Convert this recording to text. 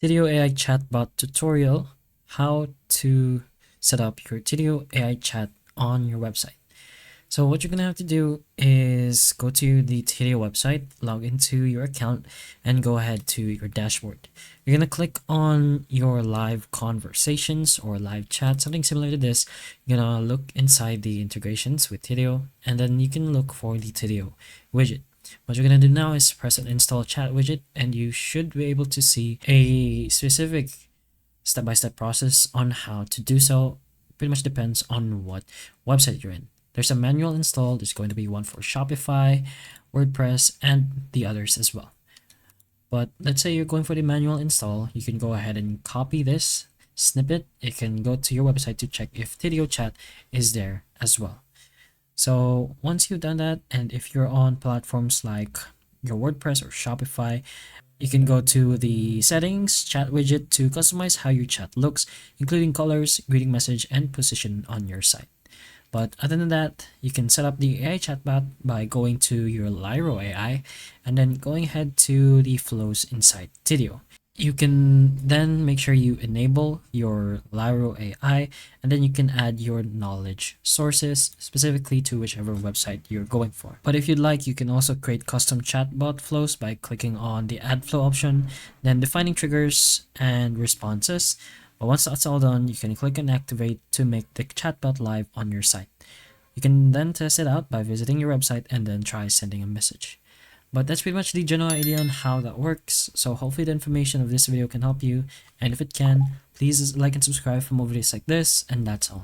Tidio AI chatbot tutorial, how to set up your Tidio AI chat on your website. So what you're gonna have to do is go to the Tidio website, log into your account, and go ahead to your dashboard. You're gonna click on your live conversations or live chat, something similar to this. You're gonna look inside the integrations with Tidio, and then you can look for the Tidio widget. What you're going to do now is press an install chat widget, and you should be able to see a specific step-by-step process on how to do so. Pretty much depends on what website you're in. There's a manual install. There's going to be one for Shopify, WordPress, and the others as well. But let's say you're going for the manual install, you can go ahead and copy this snippet. You can go to your website to check if Tidio chat is there as well. So once you've done that, and if you're on platforms like your WordPress or Shopify, you can go to the settings chat widget to customize how your chat looks, including colors, greeting message, and position on your site. But other than that, you can set up the AI chatbot by going to your Lyro AI and then going ahead to the flows inside Tidio. You can then make sure you enable your Lyro AI, and then you can add your knowledge sources specifically to whichever website you're going for. But if you'd like, you can also create custom chatbot flows by clicking on the add flow option, then defining triggers and responses. But once that's all done, you can click on activate to make the chatbot live on your site. You can then test it out by visiting your website and then try sending a message. But that's pretty much the general idea on how that works. So hopefully the information of this video can help you. And if it can, please like and subscribe for more videos like this. And that's all.